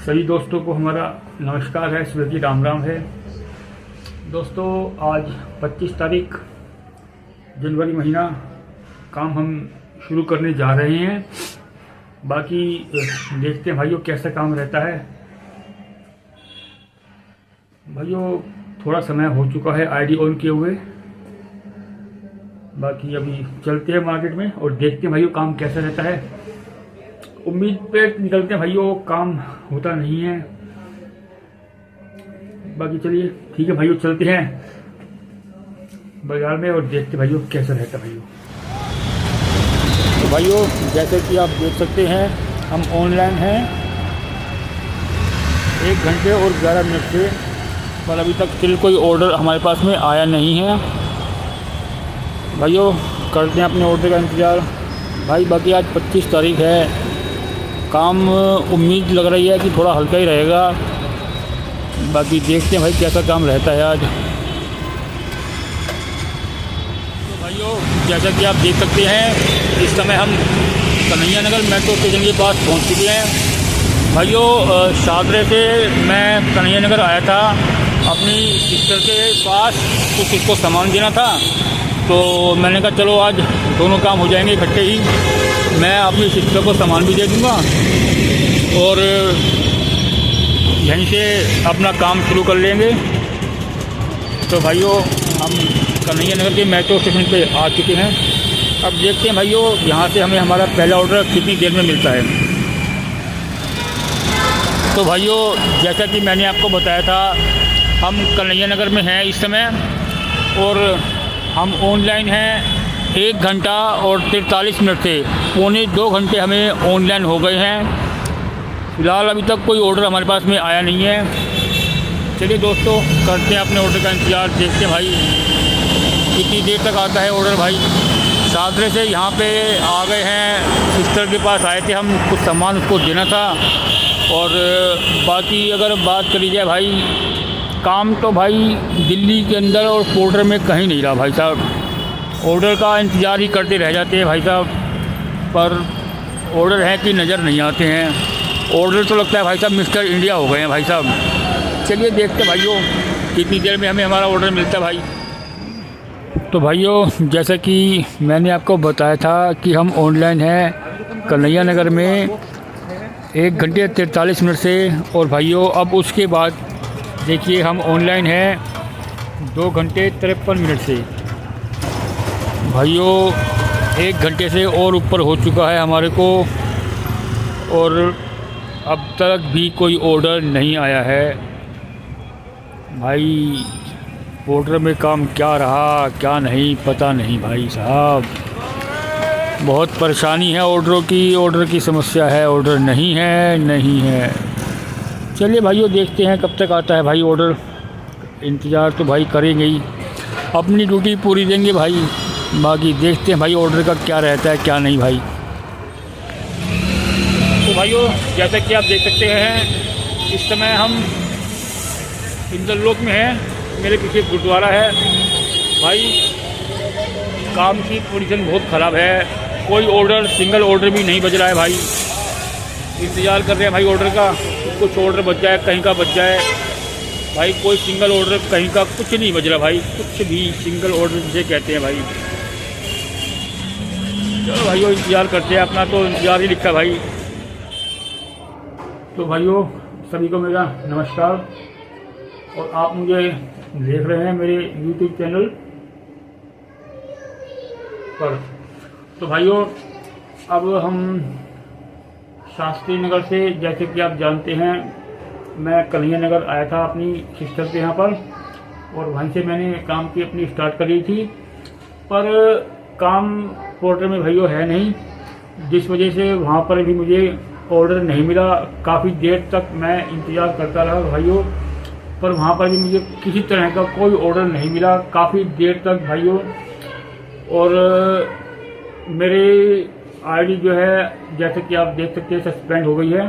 सभी दोस्तों को हमारा नमस्कार है, सुबह की राम राम है। दोस्तों आज 25 तारीख जनवरी महीना काम हम शुरू करने जा रहे हैं। बाकी देखते हैं भाइयों कैसा काम रहता है। भाइयों थोड़ा समय हो चुका है आईडी ऑन किए हुए। बाकी अभी चलते हैं मार्केट में और देखते हैं भाइयों काम कैसा रहता है। उम्मीद पे निकलते हैं भाइयों, काम होता नहीं है। बाकी चलिए ठीक है भाइयों, चलते हैं बाजार में और देखते हैं भाइयों कैसा रहता है भाइयों। तो भाइयों जैसे कि आप देख सकते हैं हम ऑनलाइन हैं 1 घंटे और 11 मिनट से, पर अभी तक स्टिल कोई ऑर्डर हमारे पास में आया नहीं है। भाइयों करते हैं अपने ऑर्डर का इंतज़ार भाई। बाकी आज 25 तारीख है, काम उम्मीद लग रही है कि थोड़ा हल्का ही रहेगा। बाकी देखते हैं भाई कैसा काम रहता है आज। तो भाइयों जैसा कि आप देख सकते हैं इस समय हम कन्हैया नगर मेट्रो स्टेशन के पास पहुंच चुके हैं। भाइयों शादरे से मैं कन्हैया नगर आया था अपनी सिस्टर के पास, कुछ उसको सामान देना था। तो मैंने कहा चलो आज दोनों काम हो जाएंगे इकट्ठे ही। मैं अपनी सिस्टर को सामान भी दे दूँगा और यहीं से अपना काम शुरू कर लेंगे। तो भाइयों हम कन्हैया नगर के मेट्रो स्टेशन पे आ चुके हैं। अब देखते हैं भाइयों यहाँ से हमें हमारा पहला ऑर्डर कितनी देर में मिलता है। तो भाइयों जैसा कि मैंने आपको बताया था हम कन्हैया नगर में हैं इस समय और हम ऑनलाइन हैं 1 घंटा और 43 मिनट से, पौने 2 घंटे हमें ऑनलाइन हो गए हैं। फ़िलहाल अभी तक कोई ऑर्डर हमारे पास में आया नहीं है। चलिए दोस्तों करते हैं अपने ऑर्डर का इंतज़ार, देखते हैं भाई कितनी देर तक आता है ऑर्डर। भाई शादरे से यहाँ पे आ गए हैं, सिस्टर के पास आए थे, हम कुछ सामान उसको देना था। और बाकी अगर बात करी जाए भाई, काम तो भाई दिल्ली के अंदर और पोर्टर में कहीं नहीं रहा भाई साहब। ऑर्डर का इंतज़ार ही करते रह जाते हैं भाई साहब, पर ऑर्डर हैं कि नज़र नहीं आते हैं। ऑर्डर तो लगता है भाई साहब मिस्टर इंडिया हो गए हैं भाई साहब। चलिए देखते हैं भाइयों कितनी देर में हमें हमारा ऑर्डर मिलता है भाई। तो भाइयों जैसा कि मैंने आपको बताया था कि हम ऑनलाइन हैं कन्हैया नगर में 1 घंटे 43 मिनट से। और भाइयों अब उसके बाद देखिए हम ऑनलाइन हैं 2 घंटे 53 मिनट से। भाइयों 1 घंटे से और ऊपर हो चुका है हमारे को और अब तक भी कोई ऑर्डर नहीं आया है। भाई ऑर्डर में काम क्या रहा क्या नहीं पता नहीं भाई साहब, बहुत परेशानी है ऑर्डर की समस्या है। ऑर्डर नहीं है। चलिए भाइयों देखते हैं कब तक आता है भाई ऑर्डर। इंतज़ार तो भाई करेंगे ही, अपनी ड्यूटी पूरी देंगे भाई। बाकी देखते हैं भाई ऑर्डर का क्या रहता है क्या नहीं भाई। तो भाइयों जैसा कि आप देख सकते हैं इस समय हम इंद्रलोक में हैं, मेरे पीछे गुरुद्वारा है। भाई काम की पोजीशन बहुत ख़राब है, कोई ऑर्डर सिंगल ऑर्डर भी नहीं बज रहा है भाई। इंतज़ार कर रहे हैं भाई ऑर्डर का, कुछ ऑर्डर बच जाए कहीं का बच जाए भाई। कोई सिंगल ऑर्डर कहीं का कुछ नहीं बज रहा भाई, कुछ भी सिंगल ऑर्डर जिसे कहते हैं भाई। चलो भाइयों इंतज़ार करते हैं, अपना तो इंतज़ार ही लिखा भाई। तो भाइयों सभी को मेरा नमस्कार और आप मुझे देख रहे हैं मेरे YouTube चैनल पर। तो भाइयों अब हम शास्त्री नगर से, जैसे कि आप जानते हैं मैं कन्हैया नगर आया था अपनी सिस्टर के यहाँ पर और वहीं से मैंने काम की अपनी स्टार्ट करी थी। पर काम पोर्टर में भाइयों है नहीं, जिस वजह से वहाँ पर भी मुझे ऑर्डर नहीं मिला। काफ़ी देर तक मैं इंतज़ार करता रहा भाइयों, पर वहाँ पर भी मुझे किसी तरह का कोई ऑर्डर नहीं मिला काफ़ी देर तक भाइयों। और मेरी आईडी जो है जैसे कि आप देख सकते हैं सस्पेंड हो गई है।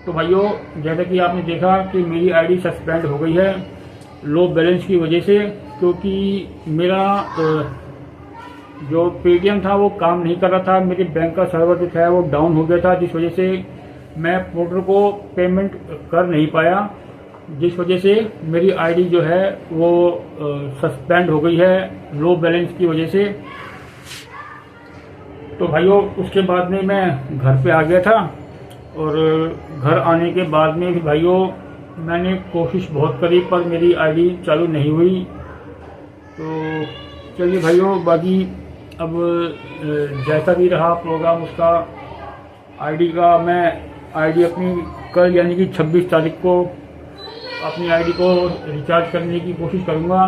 तो भाइयों जैसा कि आपने देखा कि मेरी आईडी सस्पेंड हो गई है लो बैलेंस की वजह से, क्योंकि मेरा जो पेटीएम था वो काम नहीं कर रहा था, मेरे बैंक का सर्वर जो था वो डाउन हो गया था, जिस वजह से मैं पोर्टर को पेमेंट कर नहीं पाया, जिस वजह से मेरी आईडी जो है वो सस्पेंड हो गई है लो बैलेंस की वजह से। तो भाइयों उसके बाद में मैं घर पे आ गया था, और घर आने के बाद में भी भाइयों मैंने कोशिश बहुत करी पर मेरी आईडी चालू नहीं हुई। तो चलिए भाइयों, बाकी अब जैसा भी रहा प्रोग्राम उसका, आईडी का मैं आईडी अपनी कल यानी कि 26 तारीख को अपनी आईडी को रिचार्ज करने की कोशिश करूंगा,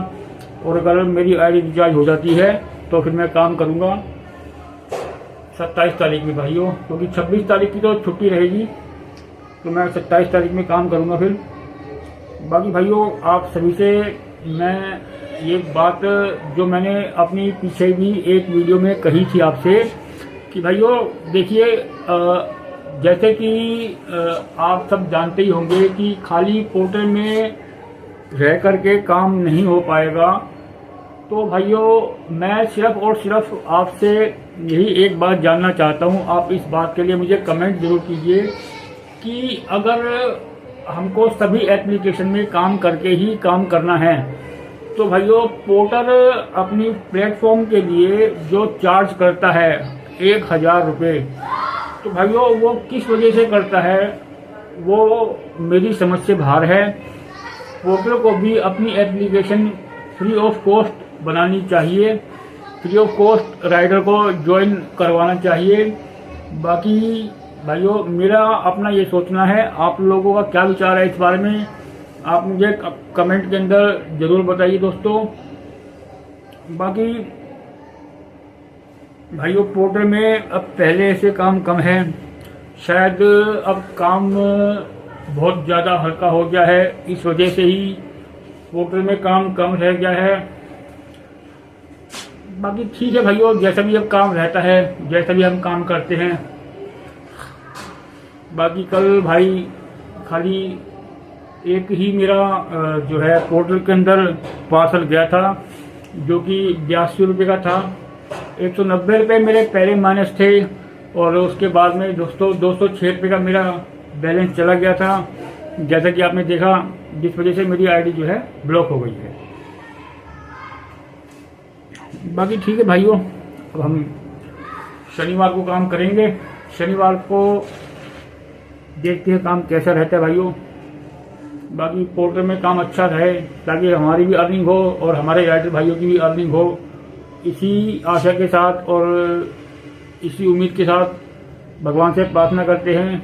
और अगर मेरी आईडी रिचार्ज हो जाती है तो फिर मैं काम करूंगा 27 तारीख में भाइयों, क्योंकि 26 तारीख की तो छुट्टी रहेगी, तो मैं 27 तारीख में काम करूंगा फिर। बाकी भाइयों आप सभी से मैं ये बात जो मैंने अपनी पीछे भी एक वीडियो में कही थी आपसे कि भाइयों देखिए, जैसे कि आप सब जानते ही होंगे कि खाली पोर्टल में रह करके काम नहीं हो पाएगा। तो भाइयों मैं सिर्फ और सिर्फ आपसे यही एक बात जानना चाहता हूँ, आप इस बात के लिए मुझे कमेंट जरूर कीजिए कि अगर हमको सभी एप्लीकेशन में काम करके ही काम करना है तो भाइयों पोर्टल अपनी प्लेटफॉर्म के लिए जो चार्ज करता है 1000 रुपये, तो भाइयों वो किस वजह से करता है वो मेरी समझ से बाहर है। पोर्टल को भी अपनी एप्लीकेशन फ्री ऑफ कॉस्ट बनानी चाहिए, फ्री ऑफ कॉस्ट राइडर को ज्वाइन करवाना चाहिए। बाकी भाइयों मेरा अपना ये सोचना है, आप लोगों का क्या विचार है इस बारे में आप मुझे कमेंट के अंदर ज़रूर बताइए दोस्तों। बाकी भाइयों पोर्टल में अब पहले से काम कम है, शायद अब काम बहुत ज़्यादा हल्का हो गया है, इस वजह से ही पोर्टल में काम कम रह गया है। बाकी ठीक है भाइयों, जैसा भी अब काम रहता है, जैसा भी हम काम करते हैं। बाकी कल भाई खाली एक ही मेरा जो है पोर्टल के अंदर पार्सल गया था जो कि 82 रुपये का था, 190 रुपये मेरे पहले माइनस थे, और उसके बाद में दोस्तों 206 रुपये का मेरा बैलेंस चला गया था, जैसा कि आपने देखा, जिस वजह से मेरी आईडी जो है ब्लॉक हो गई है। बाकी ठीक है भाइयों, अब हम शनिवार को काम करेंगे, शनिवार को देखते हैं काम कैसा रहता है भाइयों। बाकी पोर्टल में काम अच्छा रहे ताकि हमारी भी अर्निंग हो और हमारे राइडर भाइयों की भी अर्निंग हो, इसी आशा के साथ और इसी उम्मीद के साथ भगवान से प्रार्थना करते हैं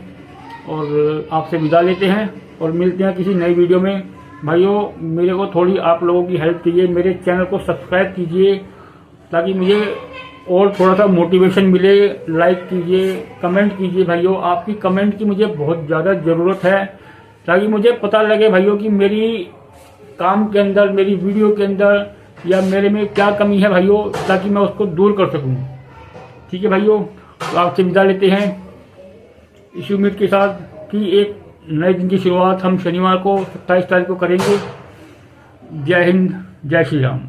और आपसे विदा लेते हैं, और मिलते हैं किसी नई वीडियो में। भाइयों मेरे को थोड़ी आप लोगों की हेल्प कीजिए, मेरे चैनल को सब्सक्राइब कीजिए ताकि मुझे और थोड़ा सा मोटिवेशन मिले, लाइक कीजिए, कमेंट कीजिए भाइयों, आपकी कमेंट की मुझे बहुत ज़्यादा ज़रूरत है ताकि मुझे पता लगे भाइयों कि मेरी काम के अंदर, मेरी वीडियो के अंदर या मेरे में क्या कमी है भाइयों, ताकि मैं उसको दूर कर सकूं। ठीक है भाइयों, तो आपसे विदा लेते हैं इस उम्मीद के साथ कि एक नए दिन की शुरुआत हम शनिवार को 27 तारीख को करेंगे। जय हिंद, जय श्री राम।